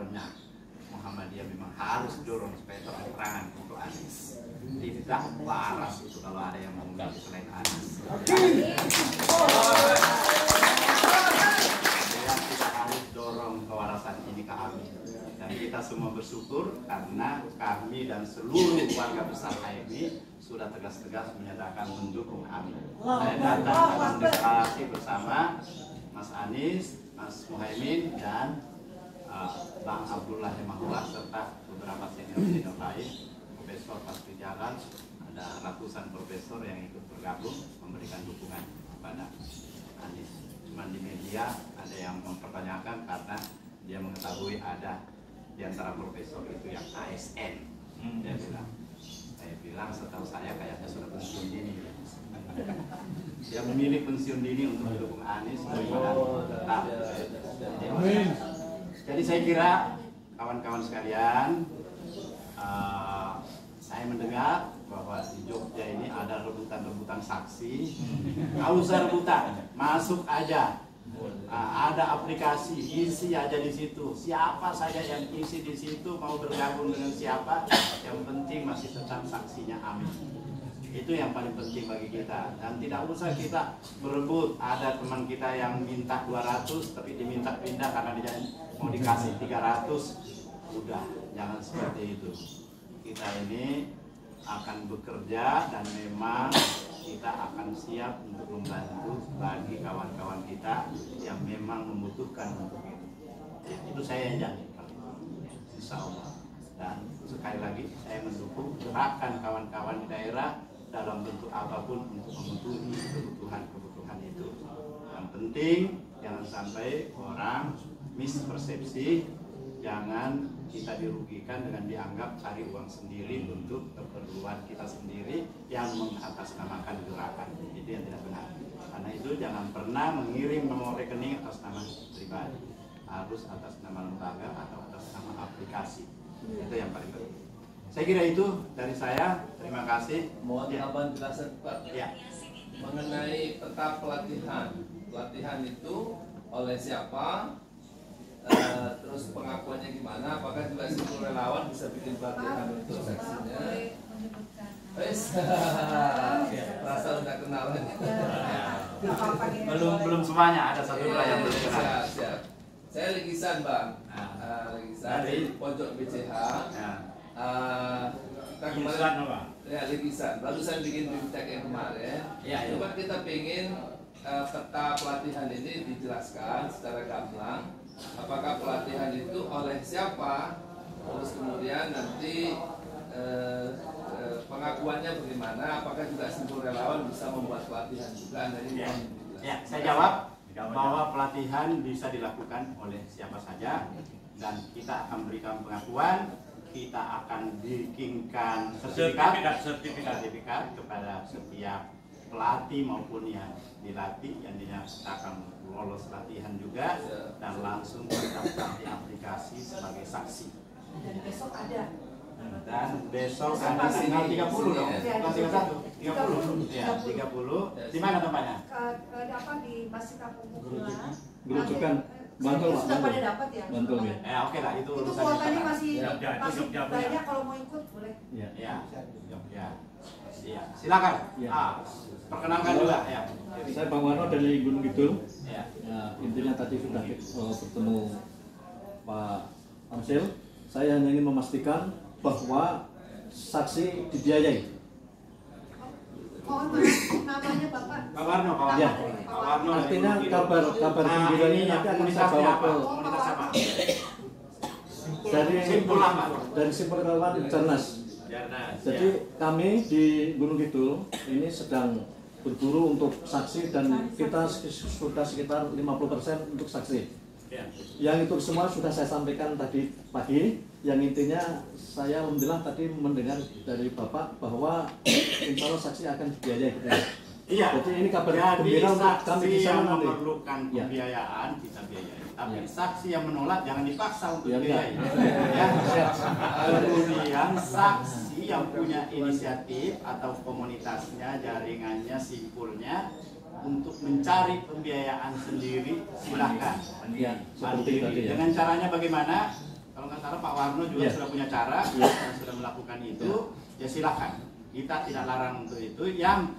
pokoknya Muhammadiyah memang harus dorong supaya terang-terangan untuk Anies. Tidak waras itu kalau ada yang mau memilih selain Anies. Kita harus dorong kewarasan ini ke kami. Dan kita semua bersyukur karena kami dan seluruh warga besar HMI sudah tegas-tegas menyatakan mendukung Amin. Saya datang dalam deklarasi bersama Mas Anies, Mas Muhaimin, dan Bang Abdullah Hemahullah serta beberapa senior-senior lain, profesor pasti jalan, ada ratusan profesor yang ikut bergabung memberikan dukungan kepada Anies. Cuman di media ada yang mempertanyakan karena dia mengetahui ada di antara profesor itu yang ASN. Saya bilang setahu saya kayaknya sudah pensiun dini. Dia memilih pensiun dini untuk mendukung Anies daripada tetap. Jadi saya kira kawan-kawan sekalian, saya mendengar bahwa di Jogja ini ada rebutan-rebutan saksi. Nggak usah rebutan, masuk aja. Ada aplikasi, isi aja di situ. Siapa saja yang isi di situ mau bergabung dengan siapa, yang penting masih tetap saksinya Amin. Itu yang paling penting bagi kita. Dan tidak usah kita berebut. Ada teman kita yang minta 200 tapi diminta pindah karena dia mau dikasih 300. Udah, jangan seperti itu. Kita ini akan bekerja dan memang kita akan siap untuk membantu bagi kawan-kawan kita yang memang membutuhkan untuk itu. Ya, itu saya jamin, insya Allah. Dan sekali lagi saya mendukung gerakan kawan-kawan di daerah dalam bentuk apapun untuk memenuhi kebutuhan-kebutuhan itu. Yang penting jangan sampai orang mispersepsi, jangan kita dirugikan dengan dianggap cari uang sendiri untuk keperluan kita sendiri yang mengatasnamakan gerakan. Itu yang tidak benar. Karena itu jangan pernah mengirim nomor rekening atas nama pribadi, harus atas nama lembaga atau atas nama aplikasi. Itu yang paling penting. Saya kira itu dari saya. Terima kasih. Mohon tambahan penjelasan Pak. Ya. Mengenai peta pelatihan. Pelatihan itu oleh siapa? Terus pengakuannya gimana? Apakah juga seluruh relawan bisa bikin pelatihan untuk saksinya? Rasa udah kenalan. Belum semuanya, ada satu dua yang belum kenal. Siap. Saya Legisan Bang. Legisan dari pojok BCH. Kita kemarin ya Legisan. Baru saya bikin bimtek yang kemarin. Coba kita pengen peta pelatihan ini dijelaskan secara gamblang. Apakah pelatihan itu oleh siapa, terus kemudian nanti pengakuannya bagaimana, apakah juga seluruh relawan bisa membuat pelatihan juga. Saya jawab bahwa pelatihan bisa dilakukan oleh siapa saja dan kita akan berikan pengakuan, kita akan bikinkan sertifikat kepada setiap pelatih maupun yang dilatih, yang dinyatakan lolos latihan juga dan langsung terdaftar di aplikasi sebagai saksi. Dan besok ada. Dan besok ada tanggal 30 dong. Bukan 31, 30. Ya, 30. Di mana tempatnya? Ke dapat di Masjid Kampung Mukula. Gerujukan Bantul, Pak. Sudah pada dapat ya? Bantul ya. Oke lah, itu urusan kuotanya kita. masih banyak, kalau mau ikut boleh. Ya. Silakan. Perkenalkan juga ya. Saya Bang Warno dari Gunung Kidul. Ya. Intinya tadi sudah bertemu Pak Amsil. Saya hanya ingin memastikan bahwa saksi dibiayai. Mohon maaf, namanya Bapak. Pak Warno, Pak Ya. Warno. Artinya kabar gembira ini nanti akan saya bawa ke komunitas apa? dari Simpul Relawan Jarnas. Jadi kami di Gunung Kidul ini sedang berburu untuk saksi dan kita sudah sekitar 50% untuk saksi. Yang itu semua sudah saya sampaikan tadi pagi. Yang intinya saya alhamdulillah tadi mendengar dari Bapak bahwa insya Allah saksi akan dibiayai. Iya. Jadi ini kabar gembira untuk kami di sana nanti. Memerlukan pembiayaan kita biayai. Tapi saksi yang menolak jangan dipaksa untuk Ya, biayai. Kemudian saksi yang punya inisiatif atau komunitasnya, jaringannya, simpulnya untuk mencari pembiayaan sendiri, silahkan. Ya, seperti Mandiri. tadi ya. Dengan caranya bagaimana? Kalau nggak salah Pak Warno juga Ya. sudah punya cara, sudah melakukan itu, ya silakan. Kita tidak larang untuk itu. Yang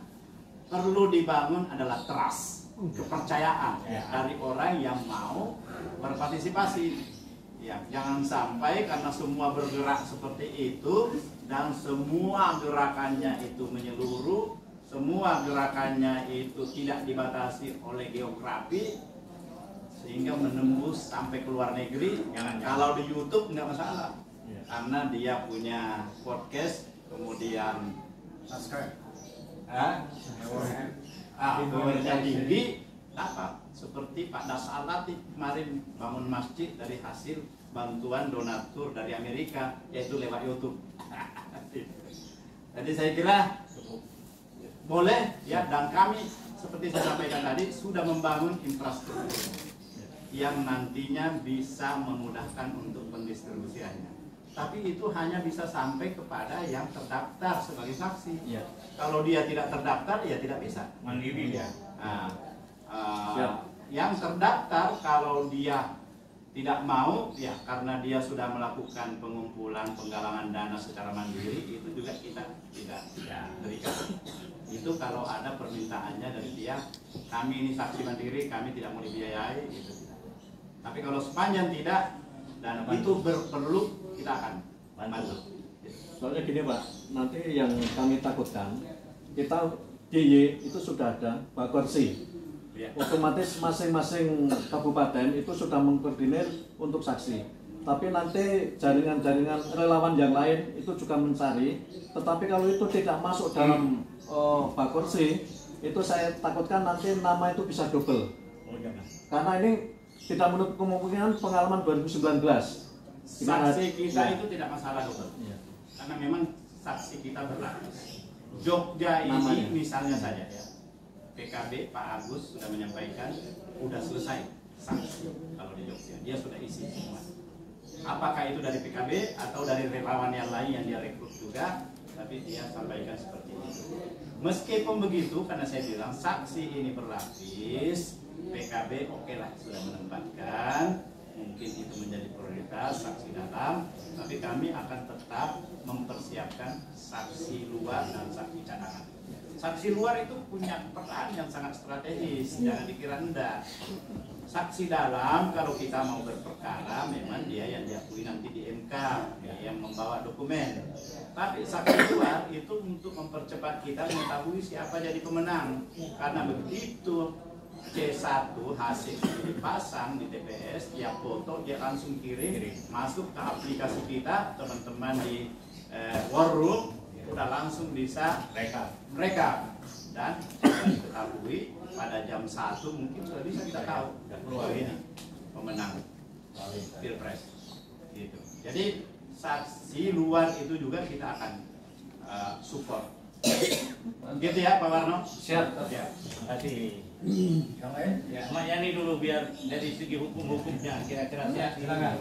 perlu dibangun adalah trust, kepercayaan dari orang yang mau berpartisipasi. Ya, jangan sampai karena semua bergerak seperti itu dan semua gerakannya itu menyeluruh, semua gerakannya itu tidak dibatasi oleh geografi sehingga menembus sampai ke luar negeri. Kalau di YouTube nggak masalah, karena dia punya podcast, kemudian followernya tinggi, dapat. Seperti Pak Dasalati kemarin bangun masjid dari hasil bantuan donatur dari Amerika, yaitu lewat YouTube. Jadi saya kira boleh ya, dan kami seperti saya sampaikan tadi sudah membangun infrastruktur yang nantinya bisa memudahkan untuk pendistribusiannya. Tapi itu hanya bisa sampai kepada yang terdaftar sebagai saksi. Ya. Kalau dia tidak terdaftar, ya tidak bisa. Mandiri ya. Nah, Ya. yang terdaftar kalau dia tidak mau, ya karena dia sudah melakukan pengumpulan penggalangan dana secara mandiri, itu juga kita tidak berikan. Itu kalau ada permintaannya dari dia, kami ini saksi mandiri, kami tidak mau dibiayai, gitu. Tapi kalau sepanjang tidak dan itu perlu, kita akan bantu. Soalnya gini Pak, nanti yang kami takutkan, kita DIY itu sudah ada Bakorsi. Ya. Otomatis masing-masing kabupaten itu sudah mengkoordinir untuk saksi. Tapi nanti jaringan-jaringan relawan yang lain itu juga mencari. Tetapi kalau itu tidak masuk dalam Bakorsi, itu saya takutkan nanti nama itu bisa double. Karena ini tidak menutup kemungkinan pengalaman 2019. Saksi kita Ya. itu tidak masalah, dokter. Ya. Karena memang saksi kita berlapis. Jogja ini Namanya. misalnya saja ya, PKB Pak Agus sudah menyampaikan sudah selesai saksi kalau di Jogja, dia sudah isi semua. Apakah itu dari PKB atau dari relawan yang lain yang dia rekrut juga, tapi dia sampaikan seperti itu. Meskipun begitu, karena saya bilang saksi ini berlapis, PKB oke lah sudah menempatkan, mungkin itu menjadi prioritas saksi dalam, tapi kami akan tetap mempersiapkan saksi luar dan saksi cadangan. Saksi luar itu punya peran yang sangat strategis, jangan dikira rendah. Saksi dalam kalau kita mau berperkara memang dia yang diakui nanti di MK, yang membawa dokumen. Tapi saksi luar itu untuk mempercepat kita mengetahui siapa jadi pemenang. Karena begitu C1 hasil dipasang di TPS, dia foto, dia langsung kirim masuk ke aplikasi kita, teman-teman di War Room udah langsung bisa rekap dan sudah diketahui pada jam 1 mungkin sudah bisa kita tahu bahwa ini pemenang Pilpres gitu. Jadi saksi luar itu juga kita akan support gitu ya Pak Warno. Siap. Ya. Tadi ya, Mak Yani dulu biar dari segi hukum-hukumnya kira-kira. Ya, silakan.